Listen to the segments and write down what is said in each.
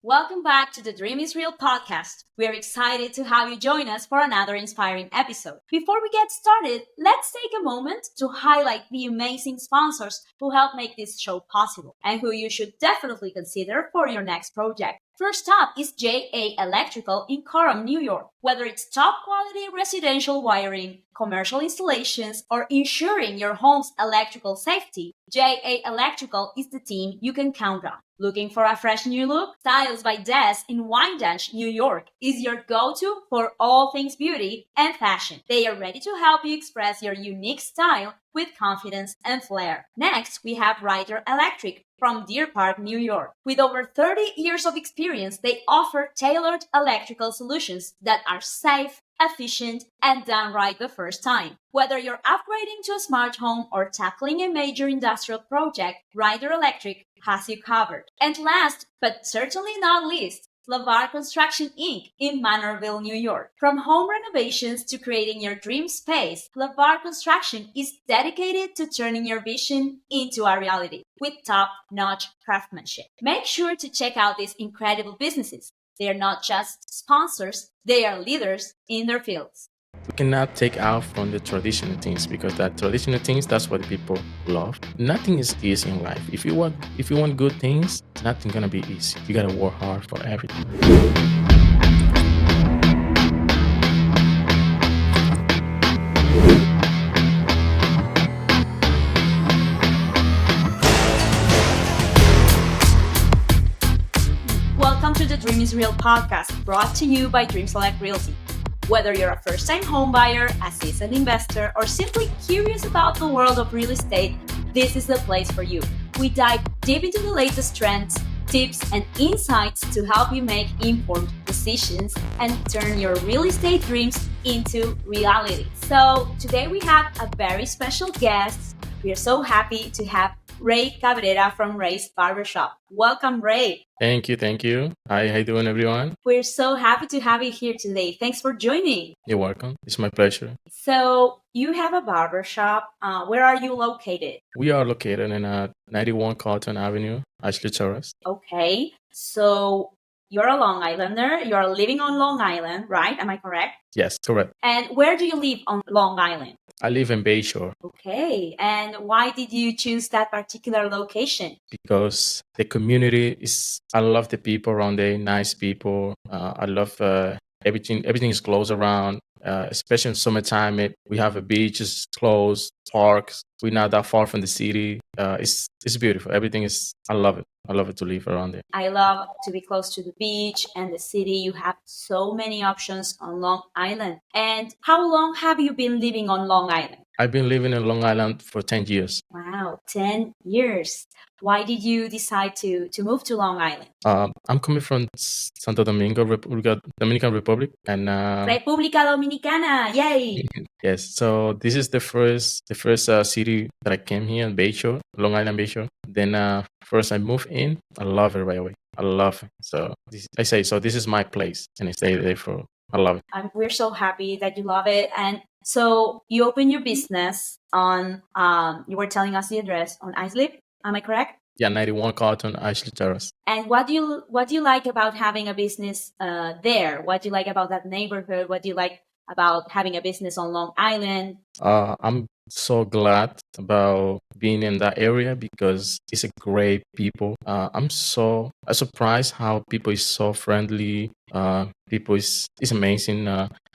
Welcome back to the Dream is Real podcast. We're excited to have you join us for another inspiring episode. Before we get started, let's take a moment to highlight the amazing sponsors who help make this show possible and who you should definitely consider for your next project. First up is JA Electrical in Coram, New York. Whether it's top quality residential wiring, commercial installations, or ensuring your home's electrical safety, JA Electrical is the team you can count on. Looking for a fresh new look? Styles by Des in Wyandanch, New York is your go-to for all things beauty and fashion. They are ready to help you express your unique style with confidence and flair. Next, we have Ryder Electric from Deer Park, New York. With over 30 years of experience, they offer tailored electrical solutions that are safe, efficient, and done right the first time. Whether you're upgrading to a smart home or tackling a major industrial project, Ryder Electric has you covered. And last, but certainly not least, LaVar Construction Inc. in Manorville, New York. From home renovations to creating your dream space, LaVar Construction is dedicated to turning your vision into a reality with top-notch craftsmanship. Make sure to check out these incredible businesses. They are not just sponsors, they are leaders in their fields. We cannot take out from the traditional things because that traditional things, that's what people love. Nothing is easy in life. If you want good things, nothing gonna be easy. You gotta work hard for everything. Welcome to the Dream is Real podcast, brought to you by Dream Select Realty. Whether you're a first-time home buyer, a seasoned investor, or simply curious about the world of real estate, this is the place for you. We dive deep into the latest trends, tips, and insights to help you make informed decisions and turn your real estate dreams into reality. So today we have a very special guest. We are so happy to have Ray Cabrera from Ray's Barbershop. Welcome, Ray. Thank you. Hi, how you doing, everyone? We're so happy to have you here today. Thanks for joining. You're welcome. It's my pleasure. So you have a barbershop. Where are you located? We are located in 91 Carlton Avenue, Islip Terrace. Okay. So you're a Long Islander. You're living on Long Island, right? Am I correct? Yes, correct. And where do you live on Long Island? I live in Bayshore. Okay. And why did you choose that particular location? Because the community I love the people around there, nice people. I love everything is close around, especially in summertime. We have a beach, is close, parks. We're not that far from the city. It's beautiful. I love it. I love it to live around there. I love to be close to the beach and the city. You have so many options on Long Island. And how long have you been living on Long Island? I've been living in Long Island for 10 years. Wow, 10 years. Why did you decide to move to Long Island? I'm coming from Santo Domingo, Dominican Republic, and República Dominicana, yay! Yes. So this is the first city that I came here in Bayshore, Long Island, Bayshore. Then first I moved in. I love it right away. I love it. So this is my place, and I stay there for. I love it. We're so happy that you love it. And so you opened your business on. You were telling us the address on Islip. Am I correct? Yeah, 91 Carlton, Islip Terrace. And what do you like about having a business there? What do you like about that neighborhood? What do you like about having a business on Long Island? I'm so glad about being in that area because it's a great people. I'm surprised how people is so friendly. People is amazing.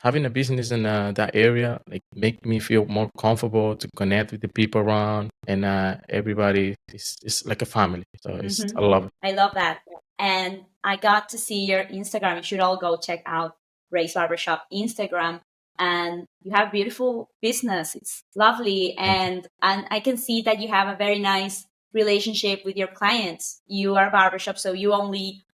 Having a business in that area make me feel more comfortable to connect with the people around, and everybody is like a family. So I love it. I love that. And I got to see your Instagram. You should all go check out Ray's Barbershop Instagram. And you have beautiful business. It's lovely. And I can see that you have a very nice relationship with your clients. You are a barbershop, so you only,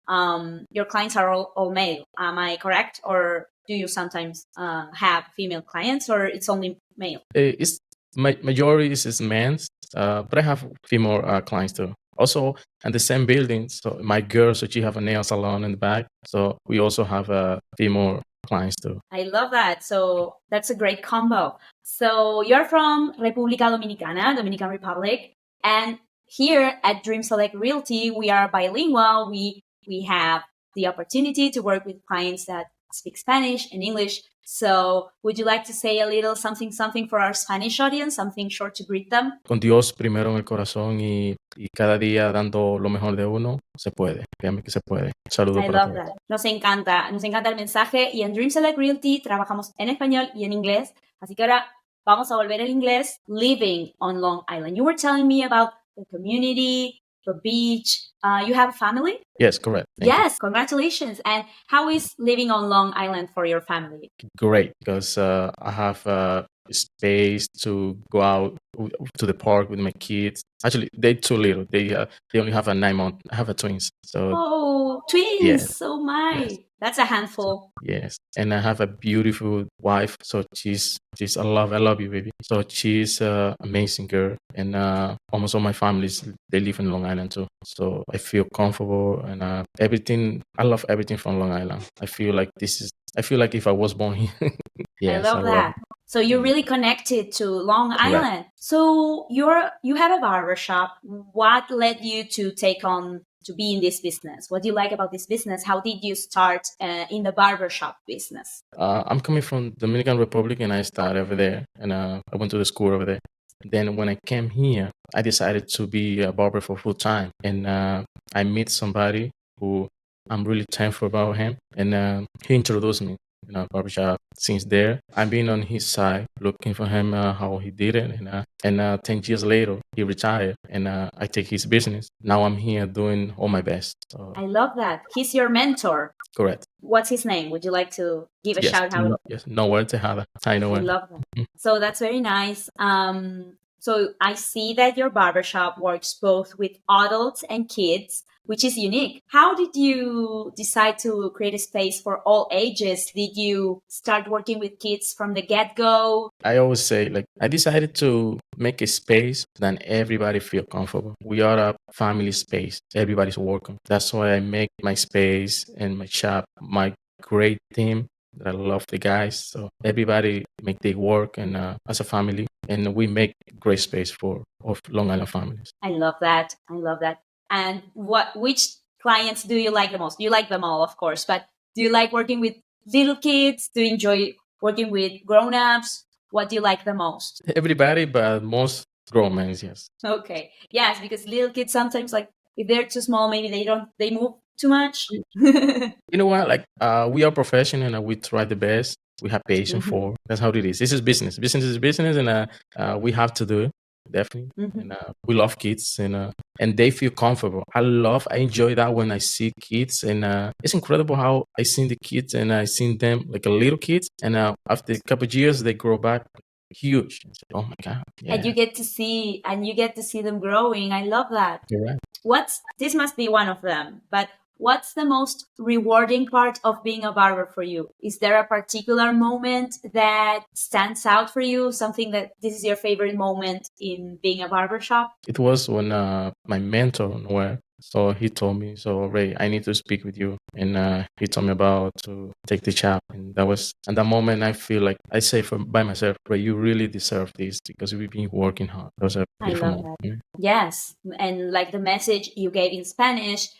your clients are all male. Am I correct? Or do you sometimes have female clients, or it's only male? It's majority is men, but I have female clients too. Also, in the same building, so my girl, so she have a nail salon in the back. So we also have a female clients too. I love that. So that's a great combo. So you're from República Dominicana, Dominican Republic, and here at Dream Select Realty, we are bilingual. We have the opportunity to work with clients that speak Spanish and English. So would you like to say a little something for our Spanish audience, something short to greet them? Con Dios primero en el corazón y cada día dando lo mejor de uno, se puede. Créanme que se puede. Saludos para todos. That. Nos encanta el mensaje y en Dream Select Realty trabajamos en español y en inglés. Así que ahora vamos a volver al inglés. Living on Long Island. You were telling me about the community, the beach. You have a family? Yes, correct. Thank you. Congratulations. And how is living on Long Island for your family? Great, because I have space to go out to the park with my kids. Actually, they're too little. They only have a 9-month. I have a twins. So twins! Yes. Oh my! Yes. That's a handful. Yes, and I have a beautiful wife. So she's I love you, baby. So she's an amazing girl, and almost all my families they live in Long Island too. So I feel comfortable and everything. I love everything from Long Island. I feel like if I was born here. Yes, I love that. So you're really connected to Long Island. So you have a barbershop. What led you to take on to be in this business? What do you like about this business? How did you start in the barbershop business? I'm coming from Dominican Republic and I started over there and I went to the school over there. Then when I came here, I decided to be a barber for full time. And I met somebody who I'm really thankful about him. And he introduced me in a barbershop. Since there, I've been on his side looking for him, how he did it. And 10 years later, he retired and I take his business. Now I'm here doing all my best. So. I love that. He's your mentor. Correct. What's his name? Would you like to give a shout out? Yes, Noel Tejada. Hi, Noel. I love that. So that's very nice. So I see that your barbershop works both with adults and kids, which is unique. How did you decide to create a space for all ages? Did you start working with kids from the get-go? I always say, I decided to make a space that everybody feel comfortable. We are a family space. Everybody's welcome. That's why I make my space and my shop my great team. I love the guys. So everybody make their work and as a family. And we make great space for Long Island families. I love that. And which clients do you like the most? You like them all, of course, but do you like working with little kids? Do you enjoy working with grown-ups? What do you like the most? Everybody, but most grown men, yes. Okay. Yes, because little kids sometimes, if they're too small, maybe they move too much. You know what? We are professional and we try the best. We have patience for. That's how it is. This is business. Business is business, and we have to do it. Definitely. And we love kids and they feel comfortable. I enjoy that when I see kids and it's incredible how I see the kids and I see them like a little kids and after a couple of years they grow back huge. Oh my God. Yeah. And you get to see them growing. I love that. You're right. This must be one of them, but what's the most rewarding part of being a barber for you? Is there a particular moment that stands out for you? Something that this is your favorite moment in being a barbershop? It was when my mentor, Noel, so he told me, so Ray, I need to speak with you. And he told me about to take the job. And that was, at that moment, I feel like I say by myself, Ray, you really deserve this because we've been working hard. That was a beautiful moment. That. Yes. And like the message you gave in Spanish,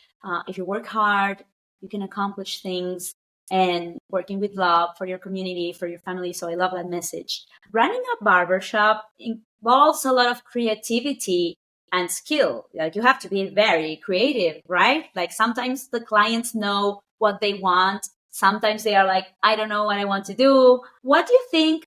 if you work hard, you can accomplish things, and working with love for your community, for your family. So I love that message. Running a barbershop involves a lot of creativity and skill. You have to be very creative, right? Sometimes the clients know what they want. Sometimes they are like, I don't know what I want to do. What do you think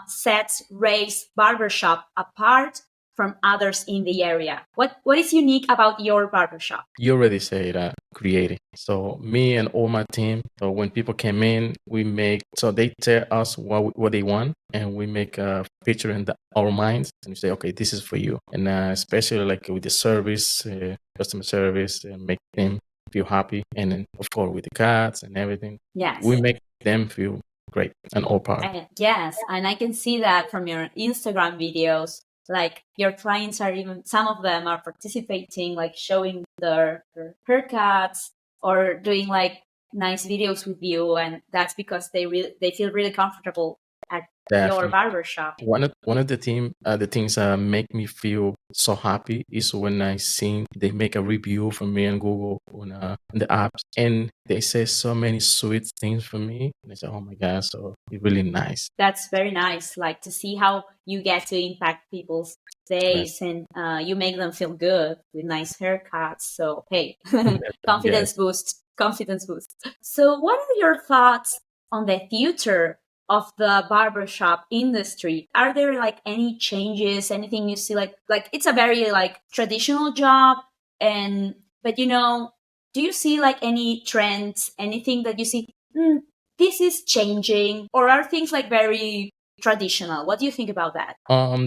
sets Ray's barbershop apart from others in the area? What is unique about your barbershop? You already said creative. So me and all my team, so when people came in, they tell us what they want and we make a picture in our minds and we say, okay, this is for you. And especially with the service, customer service, make them feel happy. And then of course with the cats and everything, yes, we make them feel great and all part. Yes, and I can see that from your Instagram videos. Your clients some of them are participating, showing their haircuts or doing nice videos with you, and that's because they feel really comfortable at your Definitely. barbershop. One of the things that make me feel so happy is when I see they make a review for me on Google on the apps, and they say so many sweet things for me. And I say, "Oh my God!" So it's really nice. That's very nice, like to see how you get to impact people's Right. days and you make them feel good with nice haircuts. So, hey, Yes. confidence boost, confidence boost. So, what are your thoughts on the future of the barbershop industry? Are there like any changes, anything you see like it's a very like traditional job and but do you see like any trends, anything that you see "Hmm, this is changing," or are things like very traditional? What do you think about that?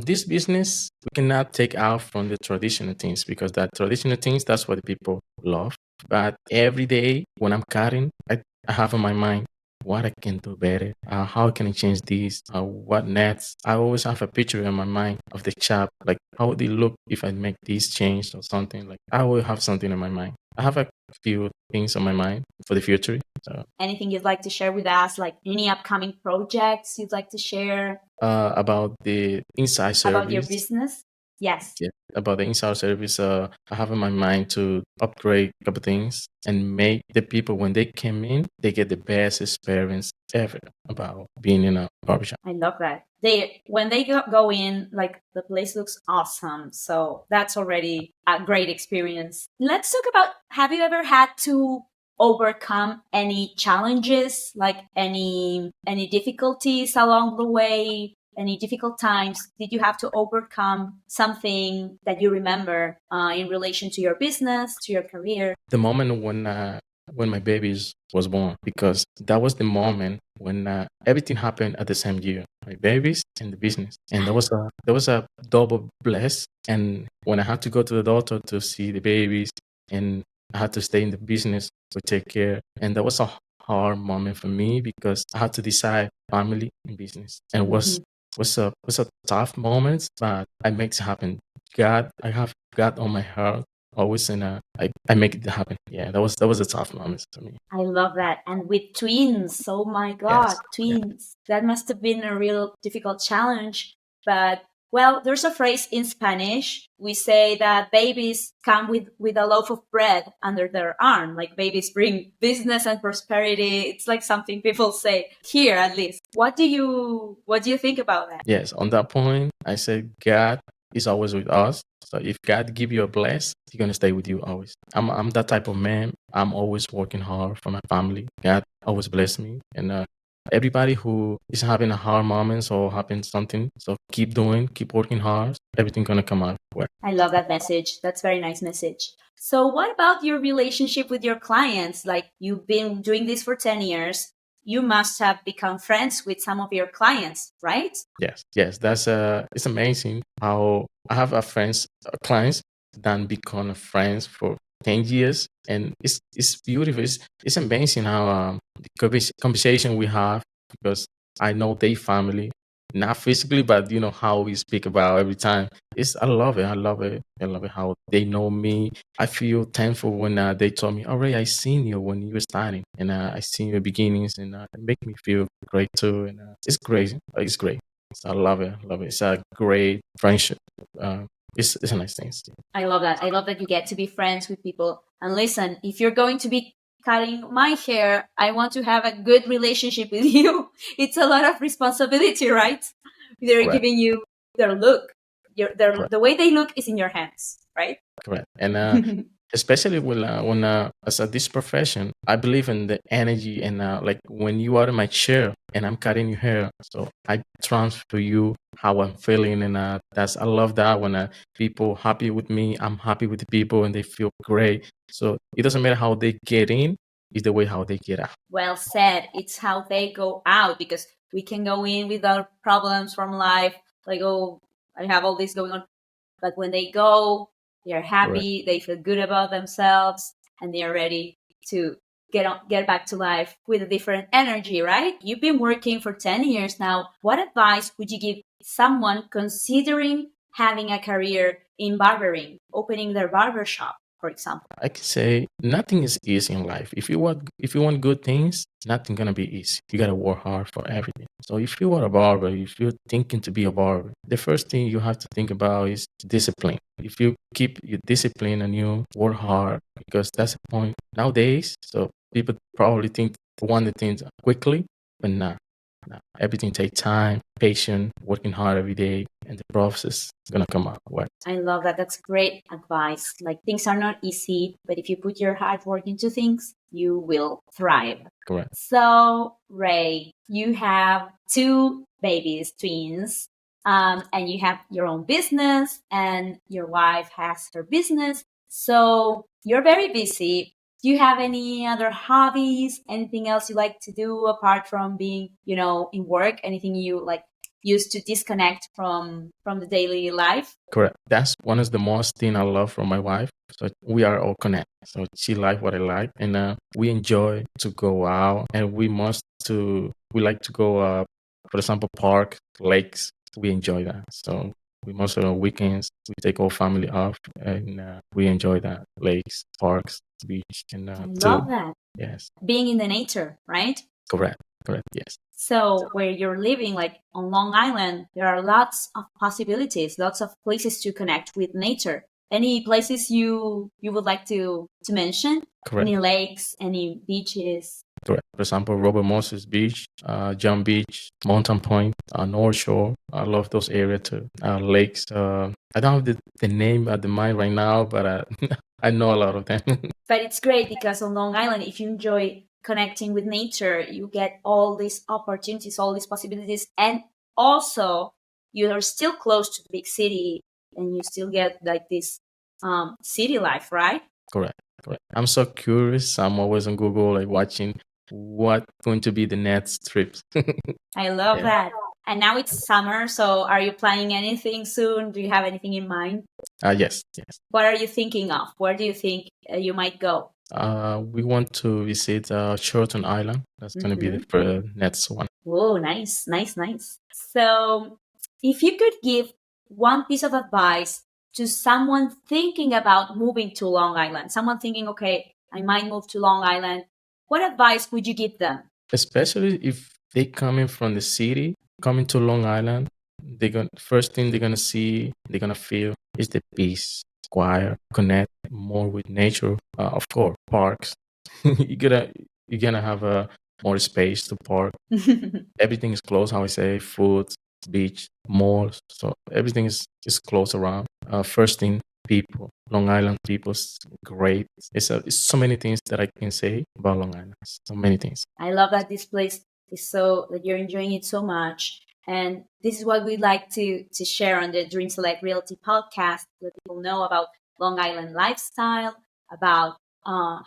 This business we cannot take out from the traditional things because that traditional things that's what the people love. But every day when I'm cutting, I have in my mind what I can do better. How can I change this? What next? I always have a picture in my mind of the shop, like how would it look if I make this change or something. Like I will have something in my mind. I have a few things on my mind for the future. So, Anything you'd like to share with us, like any upcoming projects you'd like to share about the inside about your service. business? Yes. Yeah, about the inside service, I have in my mind to upgrade a couple things and make the people when they came in, they get the best experience ever about being in a barbershop. I love that. They when they go in, like the place looks awesome. So that's already a great experience. Let's talk about, have you ever had to overcome any challenges, like any difficulties along the way, any difficult times? Did you have to overcome something that you remember in relation to your business, to your career? The moment when my babies was born, because that was the moment when everything happened at the same year, my babies and the business, and there was a double bless. And when I had to go to the doctor to see the babies, and I had to stay in the business to take care, and that was a hard moment for me because I had to decide family and business, and was a tough moment, but I make it happen. I have God on my heart always, and I make it happen. Yeah, that was a tough moment for me. I love that. And with twins, oh my God, Yes. Yeah. twins. That must have been a real difficult challenge. But well, there's a phrase in Spanish. We say that babies come with a loaf of bread under their arm. Like babies bring business and prosperity. It's like something people say here, at least. What do you think about that? Yes. On that point, I said God is always with us. So if God give you a bless, He's gonna stay with you always. I'm that type of man. I'm always working hard for my family. God always bless me, and everybody who is having a hard moments or having something, so keep doing, keep working hard. Everything gonna come out well. I love that message. That's a very nice message. So, what about your relationship with your clients? Like, you've been doing this for 10 years. You must have become friends with some of your clients, right? Yes, yes, that's it's amazing how I have a friends, clients that become friends for 10 years, and it's beautiful. It's amazing how the conversation we have because I know they family, not physically, but you know how we speak about every time. I love it. I love it. I love it how they know me. I feel thankful when they told me, "Oh, Ray, I seen you when you were starting, and I seen your beginnings, and it make me feel great too." And it's great. It's great. So I love it. I love it. It's a great friendship. Uh, it's a nice thing. I love that. I love that you get to be friends with people. And listen, if you're going to be cutting my hair, I want to have a good relationship with you. It's a lot of responsibility, right? They're Correct. giving you their look. Correct. The way they look is in your hands, right? Correct. And especially when as a this profession, I believe in the energy and like when you are in my chair and I'm cutting your hair, so I transfer you how I'm feeling, and that's I love that when people happy with me, I'm happy with the people, and they feel great. So it doesn't matter how they get in, it's the way how they get out. Well said. It's how they go out because we can go in with our problems from life, like, oh, I have all this going on. But when they go, they're Correct. happy, they feel good about themselves, and they are ready to get back to life with a different energy, right? You've been working for 10 years now. What advice would you give someone considering having a career in barbering, opening their barbershop? for example? I can say nothing is easy in life. If you want good things, nothing gonna be easy. You gotta work hard for everything. So if you are a barber, if you're thinking to be a barber, the first thing you have to think about is discipline. If you keep your discipline and you work hard, because that's the point nowadays. So people probably want the things quickly, but nah. Everything takes time, patience, working hard every day, and the process is gonna come out. What? I love that. That's great advice. Like things are not easy, but if you put your hard work into things, you will thrive. Correct. So, Ray, you have two babies, twins, and you have your own business, and your wife has her business. So, you're very busy. Do you have any other hobbies? Anything else you like to do apart from being, in work? Anything you like used to disconnect from the daily life? Correct. That's one of the most thing I love from my wife. So we are all connected. So she like what I like, and we enjoy to go out, and we like to go, for example, park, lakes. We enjoy that. So we most of the weekends we take our family off, and we enjoy that lakes, parks, beach, and I to love that. yes, Being in the nature, right? correct, yes. So where you're living, like on Long Island, there are lots of possibilities, lots of places to connect with nature. Any places you would like to mention? Correct. Any lakes, any beaches? Correct. For example, Robert Moses Beach, John Beach, Mountain Point, North Shore. I love those areas too. Lakes. I don't have the name at the mind right now, but I know a lot of them. But it's great because on Long Island, if you enjoy connecting with nature, you get all these opportunities, all these possibilities, and also you are still close to the big city, and you still get like this city life, right? Correct. I'm so curious. I'm always on Google, like watching what going to be the next trips. I love Yeah. that. And now it's summer, so are you planning anything soon? Do you have anything in mind? Yes. What are you thinking of? Where do you think you might go? We want to visit Sheraton Island. That's going to be the next one. Oh, nice. So, if you could give one piece of advice to someone thinking about moving to Long Island, someone thinking, okay, I might move to Long Island, what advice would you give them? Especially if they coming from the city, coming to Long Island, first thing they're gonna see, they're gonna feel is the peace, quiet, connect more with nature. Of course, parks. you're gonna have more space to park. Everything is close. How I say, food, beach, malls. So everything is close around. First thing, people. Long Island people's great. It's so many things that I can say about Long Island. So many things. I love that this place is so that you're enjoying it so much. And this is what we'd like to share on the Dream Select Realty podcast. Let people know about Long Island lifestyle, about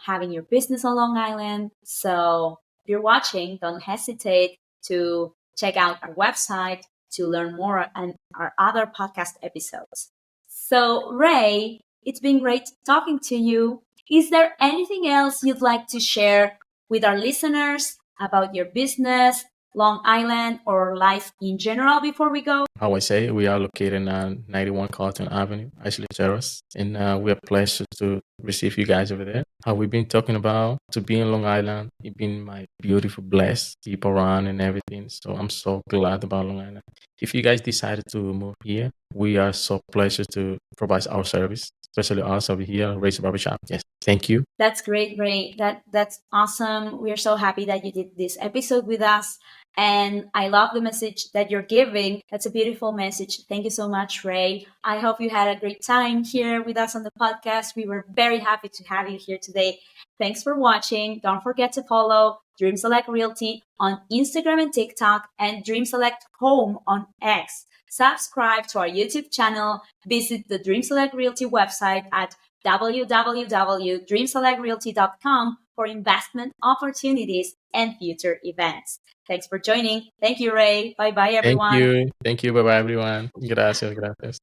having your business on Long Island. So if you're watching, don't hesitate to check out our website to learn more and our other podcast episodes. So Ray, it's been great talking to you. Is there anything else you'd like to share with our listeners about your business, Long Island, or life in general before we go? How I say, we are located on 91 Carlton Avenue, Islip Terrace, and we're pleasure to receive you guys over there. How we've been talking about to be in Long Island, it's been my beautiful, blessed people around and everything. So I'm so glad about Long Island. If you guys decided to move here, we are so pleasure to provide our service, especially us over here, Ray's Barbershop. Yes, thank you. That's great, Ray. That's awesome. We're so happy that you did this episode with us. And I love the message that you're giving. That's a beautiful message. Thank you so much, Ray. I hope you had a great time here with us on the podcast. We were very happy to have you here today. Thanks for watching. Don't forget to follow Dream Select Realty on Instagram and TikTok, and Dream Select Home on X. Subscribe to our YouTube channel. Visit the Dream Select Realty website at www.dreamselectrealty.com for investment opportunities and future events. Thanks for joining. Thank you, Ray. Bye-bye, everyone. Thank you. Bye-bye, everyone. Gracias.